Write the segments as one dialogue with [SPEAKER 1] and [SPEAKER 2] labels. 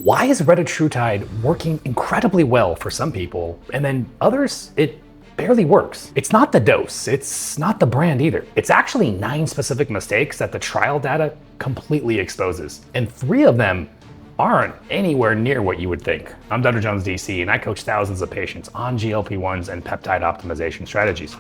[SPEAKER 1] Why is Retatrutide working incredibly well for some people, and then others, it barely works? It's not the dose, it's not the brand either. It's actually 9 specific mistakes that the trial data completely exposes, and 3 of them aren't anywhere near what you would think. I'm Dr. Jones, DC, and I coach thousands of patients on GLP-1s and peptide optimization strategies.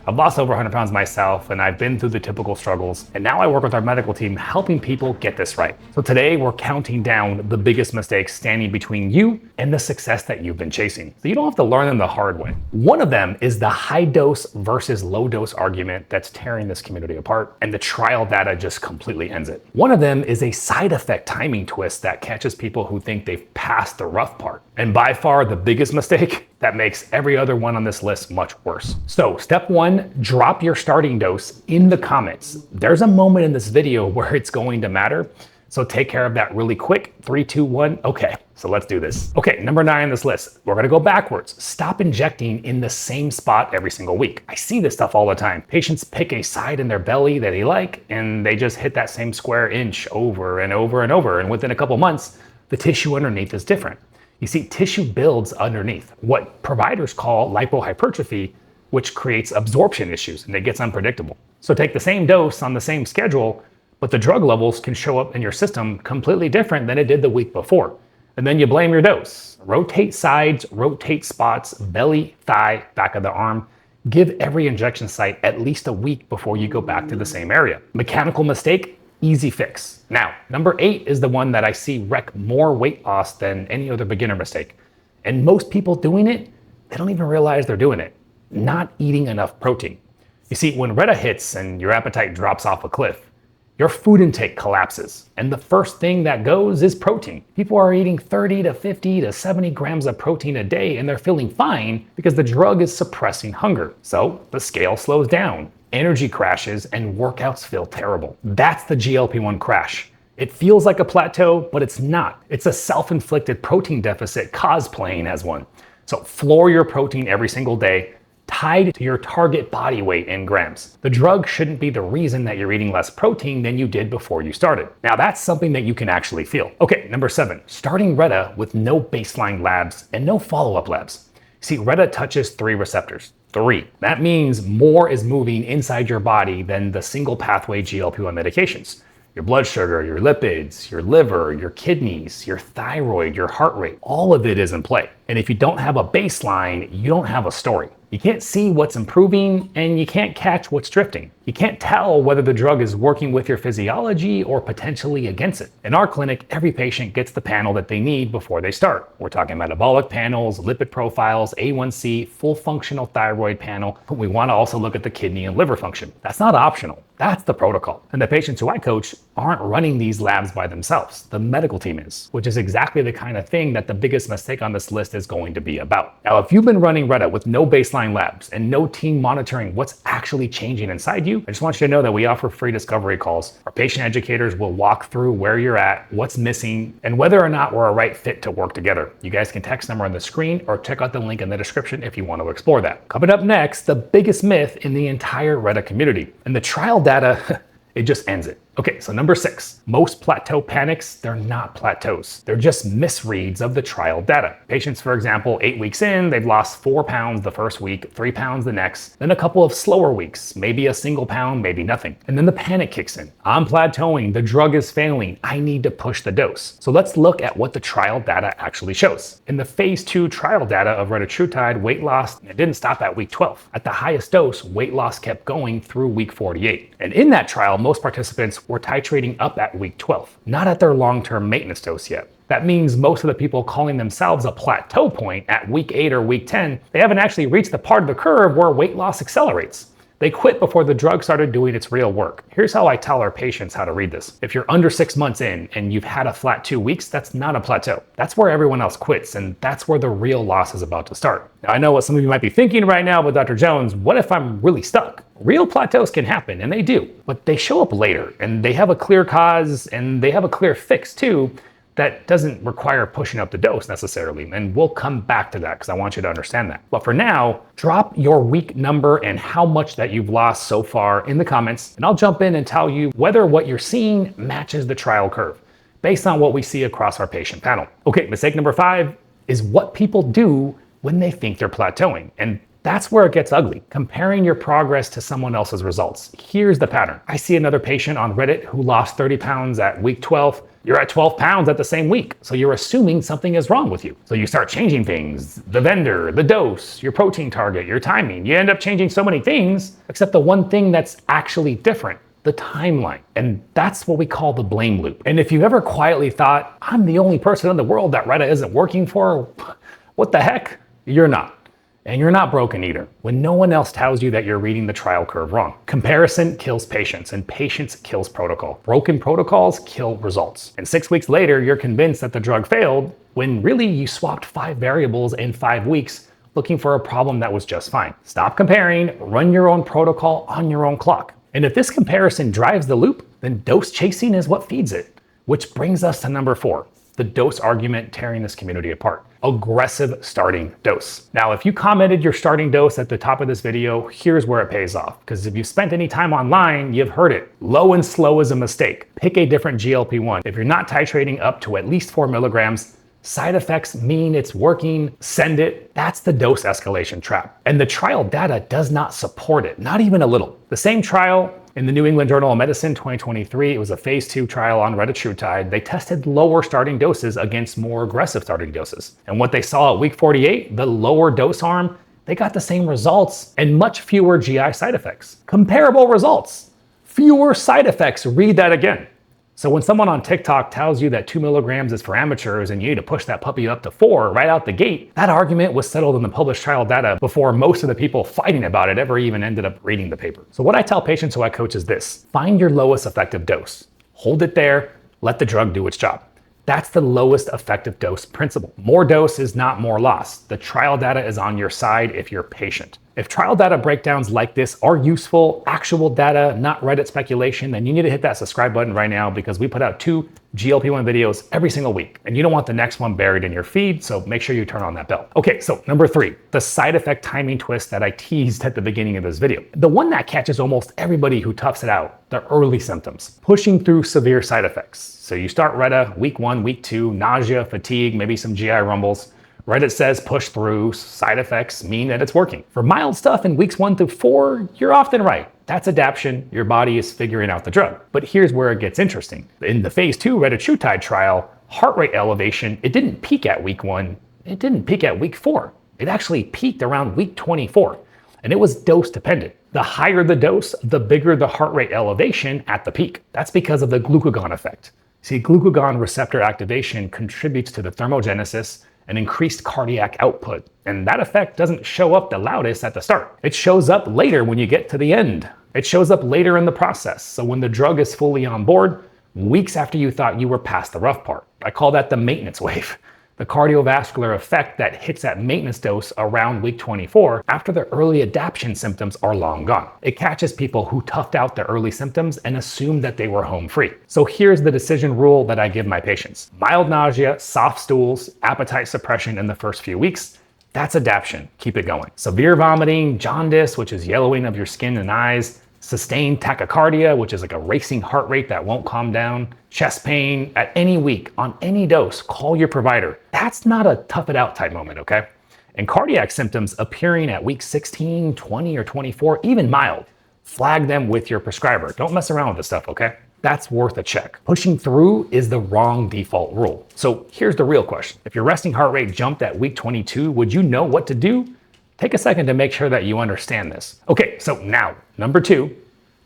[SPEAKER 1] I've lost over 100 pounds myself, and I've been through the typical struggles, and now I work with our medical team helping people get this right. So today we're counting down the biggest mistakes standing between you and the success that you've been chasing. So you don't have to learn them the hard way. One of them is the high dose versus low dose argument that's tearing this community apart, and the trial data just completely ends it. One of them is a side effect timing twist that catches people who think they've passed the rough part. And by far the biggest mistake that makes every other one on this list much worse. So step 1, drop your starting dose in the comments. There's a moment in this video where it's going to matter. So take care of that really quick. 3, 2, 1. Okay, so let's do this. Okay, number 9 on this list. We're gonna go backwards. Stop injecting in the same spot every single week. I see this stuff all the time. Patients pick a side in their belly that they like, and they just hit that same square inch over and over and over. And within a couple months, the tissue underneath is different. You see, tissue builds underneath, what providers call lipohypertrophy, which creates absorption issues, and it gets unpredictable. So take the same dose on the same schedule, but the drug levels can show up in your system completely different than it did the week before. And then you blame your dose. Rotate sides, rotate spots, belly, thigh, back of the arm. Give every injection site at least a week before you go back to the same area. Mechanical mistake, easy fix. Now, number 8 is the one that I see wreck more weight loss than any other beginner mistake. And most people doing it, they don't even realize they're doing it. Not eating enough protein. You see, when Reta hits and your appetite drops off a cliff, your food intake collapses. And the first thing that goes is protein. People are eating 30 to 50 to 70 grams of protein a day, and they're feeling fine because the drug is suppressing hunger. So the scale slows down, energy crashes, and workouts feel terrible. That's the GLP-1 crash. It feels like a plateau, but it's not. It's a self-inflicted protein deficit cosplaying as one. So floor your protein every single day, tied to your target body weight in grams. The drug shouldn't be the reason that you're eating less protein than you did before you started. Now that's something that you can actually feel. Okay, number 7, starting Reta with no baseline labs and no follow-up labs. See, Reta touches 3 receptors. 3. That means more is moving inside your body than the single pathway GLP-1 medications. Your blood sugar, your lipids, your liver, your kidneys, your thyroid, your heart rate, all of it is in play. And if you don't have a baseline, you don't have a story. You can't see what's improving, and you can't catch what's drifting. You can't tell whether the drug is working with your physiology or potentially against it. In our clinic, every patient gets the panel that they need before they start. We're talking metabolic panels, lipid profiles, A1C, full functional thyroid panel, but we want to also look at the kidney and liver function. That's not optional. That's the protocol. And the patients who I coach aren't running these labs by themselves. The medical team is, which is exactly the kind of thing that the biggest mistake on this list is going to be about. Now, if you've been running Reta with no baseline labs and no team monitoring what's actually changing inside you, I just want you to know that we offer free discovery calls. Our patient educators will walk through where you're at, what's missing, and whether or not we're a right fit to work together. You guys can text number on the screen or check out the link in the description if you want to explore that. Coming up next, the biggest myth in the entire Reta community. And the trial data, it just ends it. Okay, so number 6, most plateau panics, they're not plateaus. They're just misreads of the trial data. Patients, for example, 8 weeks in, they've lost 4 pounds the first week, 3 pounds the next, then a couple of slower weeks, maybe a single pound, maybe nothing. And then the panic kicks in. I'm plateauing, the drug is failing, I need to push the dose. So let's look at what the trial data actually shows. In the phase 2 trial data of Retatrutide, weight loss, it didn't stop at week 12. At the highest dose, weight loss kept going through week 48. And in that trial, most participants were titrating up at week 12, not at their long-term maintenance dose yet. That means most of the people calling themselves a plateau point at week 8 or week 10, they haven't actually reached the part of the curve where weight loss accelerates. They quit before the drug started doing its real work. Here's how I tell our patients how to read this. If you're under 6 months in and you've had a flat 2 weeks, that's not a plateau. That's where everyone else quits, and that's where the real loss is about to start. Now, I know what some of you might be thinking right now, but Dr. Jones, what if I'm really stuck? Real plateaus can happen, and they do, but they show up later, and they have a clear cause, and they have a clear fix too, that doesn't require pushing up the dose necessarily. And we'll come back to that because I want you to understand that. But for now, drop your week number and how much that you've lost so far in the comments, and I'll jump in and tell you whether what you're seeing matches the trial curve. based on what we see across our patient panel. Okay, mistake number 5 is what people do when they think they're plateauing. And that's where it gets ugly, comparing your progress to someone else's results. Here's the pattern. I see another patient on Reddit who lost 30 pounds at week 12. You're at 12 pounds at the same week, so you're assuming something is wrong with you. So you start changing things, the vendor, the dose, your protein target, your timing. You end up changing so many things, except the one thing that's actually different: the timeline. And that's what we call the blame loop. And if you've ever quietly thought, I'm the only person in the world that Reddit isn't working for, what the heck? You're not. And you're not broken either, when no one else tells you that you're reading the trial curve wrong. Comparison kills patience, and patience kills protocol. Broken protocols kill results. And 6 weeks later, you're convinced that the drug failed, when really you swapped 5 variables in 5 weeks looking for a problem that was just fine. Stop comparing, run your own protocol on your own clock. And if this comparison drives the loop, then dose chasing is what feeds it. Which brings us to number 4. The dose argument tearing this community apart. Aggressive starting dose. Now, if you commented your starting dose at the top of this video, here's where it pays off. Because if you've spent any time online, you've heard it. Low and slow is a mistake. Pick a different GLP-1. If you're not titrating up to at least 4 milligrams, side effects mean it's working, send it. That's the dose escalation trap. And the trial data does not support it, not even a little. The same trial in the New England Journal of Medicine 2023, it was a phase 2 trial on Retatrutide. They tested lower starting doses against more aggressive starting doses. And what they saw at week 48, the lower dose arm, they got the same results and much fewer GI side effects. Comparable results, fewer side effects. Read that again. So when someone on TikTok tells you that 2 milligrams is for amateurs and you need to push that puppy up to 4 right out the gate, that argument was settled in the published trial data before most of the people fighting about it ever even ended up reading the paper. So what I tell patients who I coach is this: find your lowest effective dose. Hold it there, let the drug do its job. That's the lowest effective dose principle. More dose is not more loss. The trial data is on your side if you're patient. If trial data breakdowns like this are useful, actual data, not Reddit speculation, then you need to hit that subscribe button right now, because we put out 2 GLP-1 videos every single week, and you don't want the next one buried in your feed, so make sure you turn on that bell. Okay, so number 3, the side effect timing twist that I teased at the beginning of this video. The one that catches almost everybody who toughs it out, the early symptoms, pushing through severe side effects. So you start Retta, week 1, week 2, nausea, fatigue, maybe some GI rumbles. Reddit says push through, side effects mean that it's working. For mild stuff in weeks 1 through 4, you're often right. That's adaptation, your body is figuring out the drug. But here's where it gets interesting. In the phase 2 Retatrutide trial, heart rate elevation, it didn't peak at week 1, it didn't peak at week 4. It actually peaked around week 24, and it was dose dependent. The higher the dose, the bigger the heart rate elevation at the peak. That's because of the glucagon effect. See, glucagon receptor activation contributes to the thermogenesis and increased cardiac output. And that effect doesn't show up the loudest at the start. It shows up later when you get to the end. It shows up later in the process. So when the drug is fully on board, weeks after you thought you were past the rough part. I call that the maintenance wave. The cardiovascular effect that hits at maintenance dose around week 24 after the early adaptation symptoms are long gone. It catches people who toughed out the early symptoms and assumed that they were home free. So here's the decision rule that I give my patients. Mild nausea, soft stools, appetite suppression in the first few weeks, that's adaptation. Keep it going. Severe vomiting, jaundice, which is yellowing of your skin and eyes, sustained tachycardia, which is like a racing heart rate that won't calm down, chest pain at any week, on any dose, call your provider. That's not a tough it out type moment, okay? And cardiac symptoms appearing at week 16, 20, or 24, even mild, flag them with your prescriber. Don't mess around with this stuff, okay? That's worth a check. Pushing through is the wrong default rule. So here's the real question. If your resting heart rate jumped at week 22, would you know what to do? Take a second to make sure that you understand this. Okay, so now, number 2,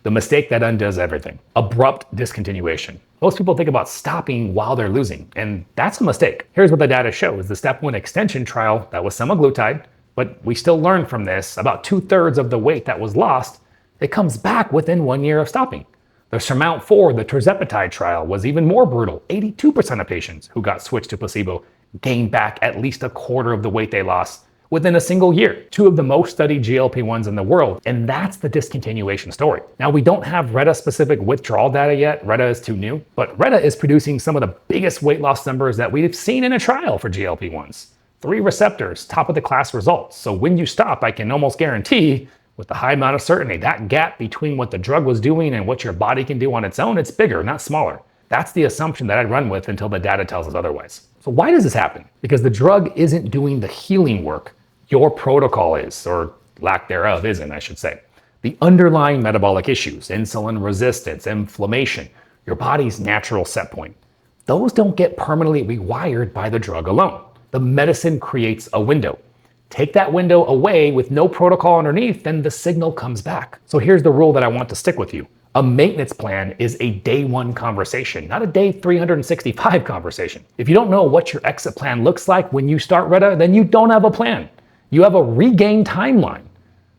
[SPEAKER 1] the mistake that undoes everything. Abrupt discontinuation. Most people think about stopping while they're losing, and that's a mistake. Here's what the data shows. The step 1 extension trial, that was semaglutide, but we still learned from this, about 2/3 of the weight that was lost, it comes back within 1 year of stopping. The SURMOUNT-4, the tirzepatide trial, was even more brutal. 82% of patients who got switched to placebo gained back at least a quarter of the weight they lost within a single year. 2 of the most studied GLP-1s in the world, and that's the discontinuation story. Now, we don't have Retta-specific withdrawal data yet. Retta is too new, but Retta is producing some of the biggest weight loss numbers that we've seen in a trial for GLP-1s. 3 receptors, top of the class results. So when you stop, I can almost guarantee with a high amount of certainty, that gap between what the drug was doing and what your body can do on its own, it's bigger, not smaller. That's the assumption that I'd run with until the data tells us otherwise. So why does this happen? Because the drug isn't doing the healing work. Your protocol is, or lack thereof isn't, I should say. The underlying metabolic issues, insulin resistance, inflammation, your body's natural set point, those don't get permanently rewired by the drug alone. The medicine creates a window. Take that window away with no protocol underneath, then the signal comes back. So here's the rule that I want to stick with you. A maintenance plan is a day 1 conversation, not a day 365 conversation. If you don't know what your exit plan looks like when you start Reta, then you don't have a plan. You have a regained timeline.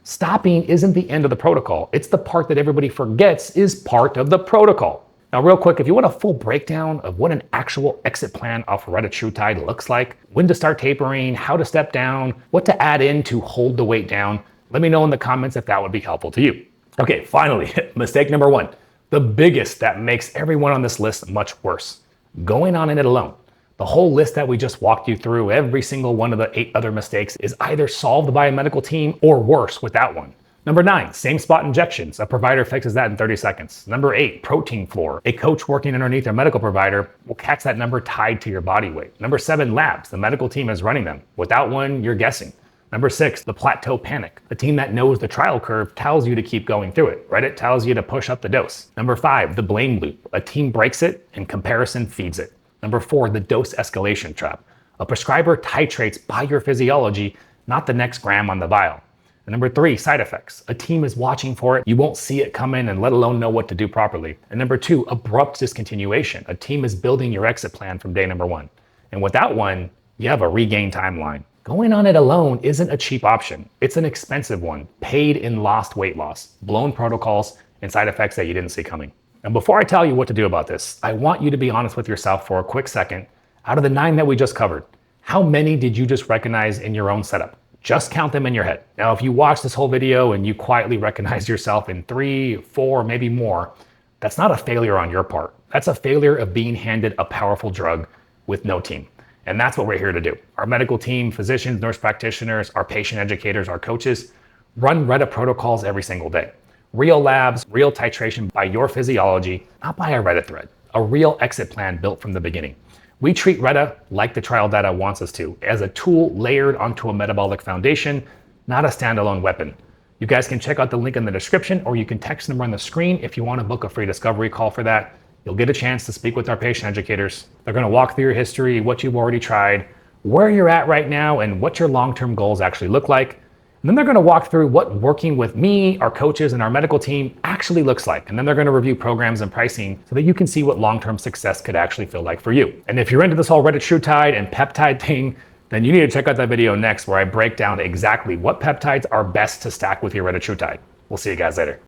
[SPEAKER 1] Stopping isn't the end of the protocol. It's the part that everybody forgets is part of the protocol. Now, real quick, if you want a full breakdown of what an actual exit plan off Retatrutide looks like, when to start tapering, how to step down, what to add in to hold the weight down, let me know in the comments if that would be helpful to you. Okay, finally, mistake number 1, the biggest that makes everyone on this list much worse, going on it alone. The whole list that we just walked you through, every single one of the 8 other mistakes is either solved by a medical team or worse without one. Number 9, same spot injections. A provider fixes that in 30 seconds. Number 8, protein floor. A coach working underneath their medical provider will catch that number tied to your body weight. Number 7, labs. The medical team is running them. Without one, you're guessing. Number 6, the plateau panic. The team that knows the trial curve tells you to keep going through it, right? It tells you to push up the dose. Number 5, the blame loop. A team breaks it and comparison feeds it. Number 4, the dose escalation trap. A prescriber titrates by your physiology, not the next gram on the vial. And number 3, side effects. A team is watching for it. You won't see it come in and let alone know what to do properly. And number 2, abrupt discontinuation. A team is building your exit plan from day number 1. And without one, you have a regained timeline. Going on it alone isn't a cheap option. It's an expensive one, paid in lost weight loss, blown protocols, and side effects that you didn't see coming. And before I tell you what to do about this, I want you to be honest with yourself for a quick second. Out of the 9 that we just covered, how many did you just recognize in your own setup? Just count them in your head. Now, if you watch this whole video and you quietly recognize yourself in 3, 4, maybe more, that's not a failure on your part. That's a failure of being handed a powerful drug with no team. And that's what we're here to do. Our medical team, physicians, nurse practitioners, our patient educators, our coaches, run Reta protocols every single day. Real labs, real titration by your physiology, not by a Reta thread. A real exit plan built from the beginning. We treat Reta like the trial data wants us to, as a tool layered onto a metabolic foundation, not a standalone weapon. You guys can check out the link in the description, or you can text the number on the screen if you want to book a free discovery call for that. You'll get a chance to speak with our patient educators. They're going to walk through your history, what you've already tried, where you're at right now, and what your long-term goals actually look like. And then they're going to walk through what working with me, our coaches, and our medical team actually looks like. And then they're going to review programs and pricing so that you can see what long-term success could actually feel like for you. And if you're into this whole Retatrutide and peptide thing, then you need to check out that video next where I break down exactly what peptides are best to stack with your Retatrutide. We'll see you guys later.